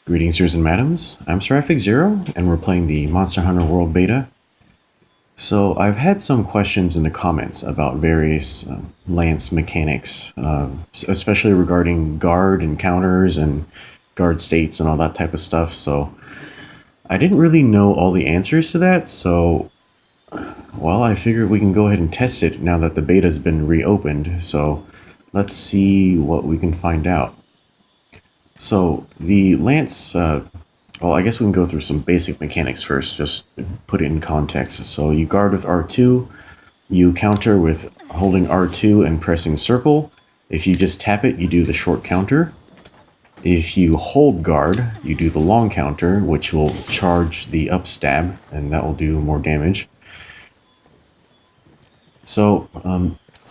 Greetings, sirs and madams. I'm Seraphic Zero, and we're playing the Monster Hunter World Beta. So, I've had some questions in the comments about various lance mechanics, especially regarding guard and counters and guard states and all that type of stuff. So, I didn't really know all the answers to that, so, well, I figured we can go ahead and test it now that the beta's been reopened. So, let's see what we can find out. So the lance, well, I guess we can go through some basic mechanics first, just put it in context. So you guard with R2, you counter with holding R2 and pressing circle. If you just tap it, you do the short counter. If you hold guard, you do the long counter, which will charge the up stab, and that will do more damage. So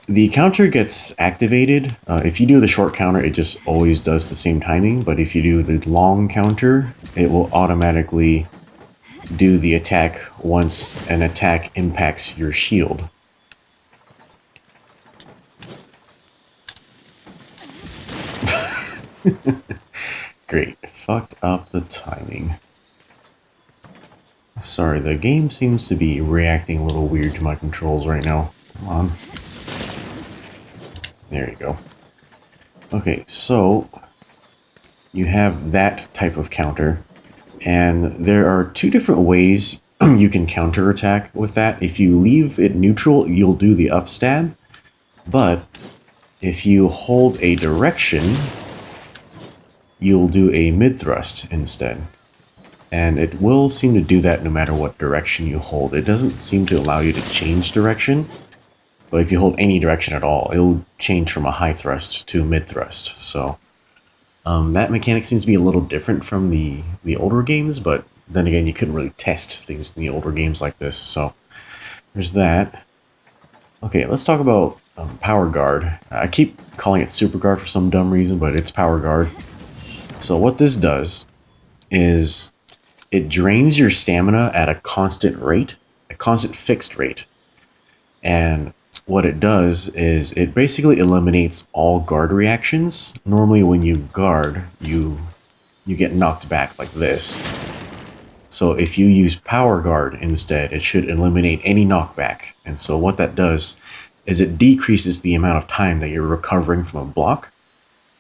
the counter gets activated. If you do the short counter, it just always does the same timing. But if you do the long counter, it will automatically do the attack once an attack impacts your shield. Great. Fucked up the timing. Sorry, the game seems to be reacting a little weird to my controls right now. Come on. There you go. Okay, so you have that type of counter, and there are two different ways you can counterattack with that. If you leave it neutral, you'll do the up stab, but if you hold a direction, you'll do a mid thrust instead. And it will seem to do that no matter what direction you hold. It doesn't seem to allow you to change direction. But if you hold any direction at all, it'll change from a high thrust to a mid thrust. So that mechanic seems to be a little different from the older games, but then again, you couldn't really test things in the older games like this. So there's that. Okay, let's talk about Power Guard. I keep calling it Super Guard for some dumb reason, but it's Power Guard. So what this does is it drains your stamina at a constant rate, a constant fixed rate. And what it does is it basically eliminates all guard reactions. Normally when you guard, you get knocked back like this. So if you use Power Guard instead, it should eliminate any knockback. And so what that does is it decreases the amount of time that you're recovering from a block.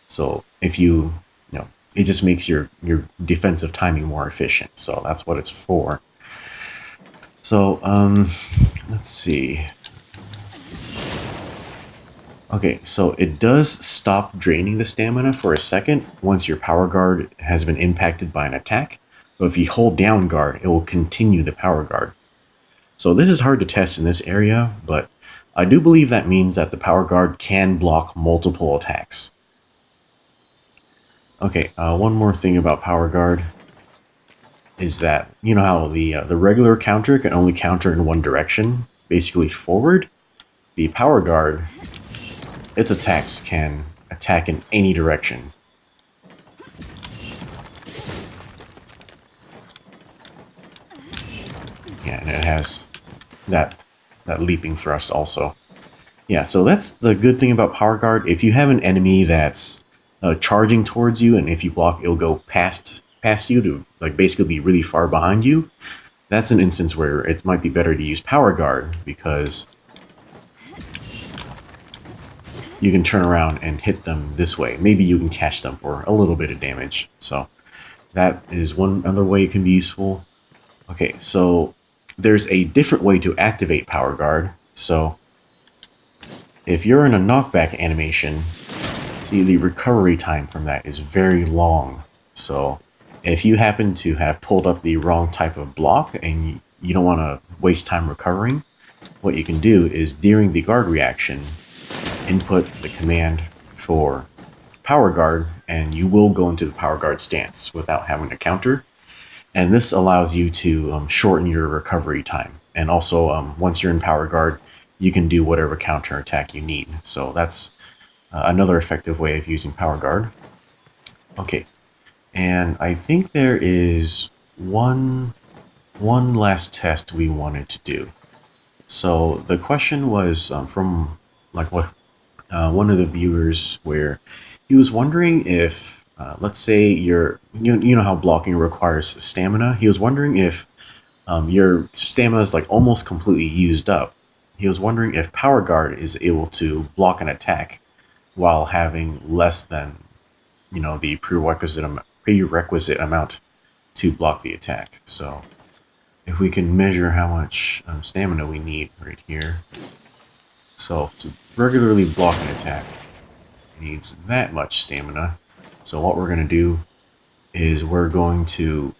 So if you know, it just makes your defensive timing more efficient. So that's what it's for. So let's see. Okay, so it does stop draining the stamina for a second once your Power Guard has been impacted by an attack. But if you hold down guard, it will continue the Power Guard. So this is hard to test in this area, but I do believe that means that the Power Guard can block multiple attacks. Okay, one more thing about Power Guard is that, you know how the regular counter can only counter in one direction, basically forward? The Power Guard, its attacks can attack in any direction. Yeah, and it has that leaping thrust also. Yeah, so that's the good thing about Power Guard. If you have an enemy that's charging towards you, and if you block, it'll go past you to like basically be really far behind you. That's an instance where it might be better to use Power Guard because you can turn around and hit them this way. Maybe you can catch them for a little bit of damage. So that is one other way it can be useful. Okay, so there's a different way to activate Power Guard. So if you're in a knockback animation, see the recovery time from that is very long. So if you happen to have pulled up the wrong type of block and you don't want to waste time recovering, what you can do is during the guard reaction, input the command for Power Guard, and you will go into the Power Guard stance without having to counter. And this allows you to shorten your recovery time. And also, once you're in Power Guard, you can do whatever counter attack you need. So that's another effective way of using Power Guard. Okay, and I think there is one last test we wanted to do. So the question was from like one of the viewers where he was wondering if let's say you know how blocking requires stamina. He was wondering if your stamina is like almost completely used up. He was wondering if Power Guard is able to block an attack while having less than the prerequisite amount to block the attack. So if we can measure how much stamina we need right here. So to regularly block an attack, it needs that much stamina. So what we're going to do is we're going to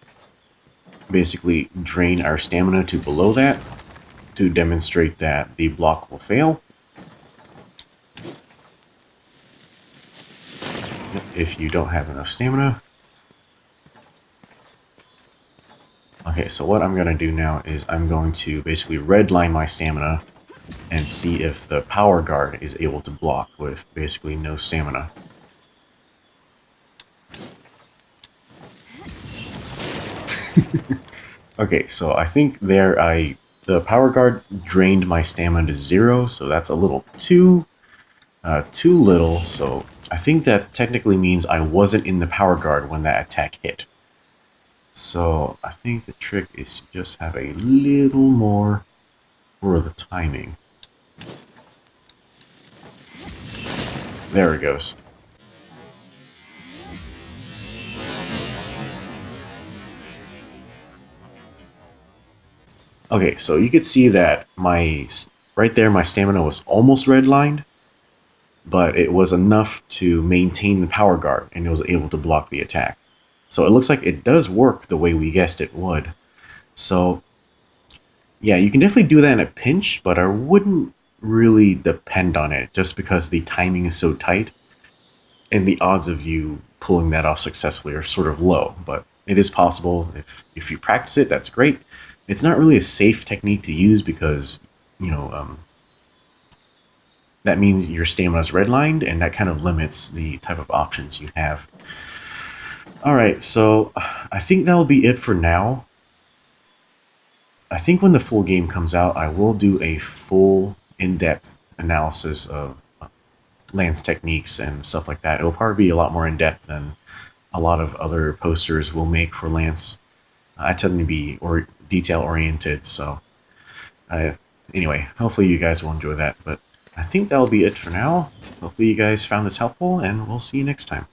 basically drain our stamina to below that to demonstrate that the block will fail. If you don't have enough stamina. Okay, so what I'm going to do now is I'm going to basically redline my stamina and see if the Power Guard is able to block with basically no stamina. Okay, so I think the Power Guard drained my stamina to 0, so that's a little too little. So I think that technically means I wasn't in the Power Guard when that attack hit. So I think the trick is to just have a little more for the timing. There it goes. Okay, so you could see that right there my stamina was almost redlined, but it was enough to maintain the Power Guard, and it was able to block the attack. So it looks like it does work the way we guessed it would. So yeah, you can definitely do that in a pinch, but I wouldn't really depend on it just because the timing is so tight and the odds of you pulling that off successfully are sort of low. But it is possible. If you practice it, that's great. It's not really a safe technique to use because, that means your stamina is redlined, and that kind of limits the type of options you have. Alright, so I think that'll be it for now. I think when the full game comes out, I will do a full in-depth analysis of Lance techniques and stuff like that. It'll probably be a lot more in-depth than a lot of other posters will make for Lance. I tend to be detail-oriented, so anyway, hopefully you guys will enjoy that. But I think that'll be it for now. Hopefully you guys found this helpful, and we'll see you next time.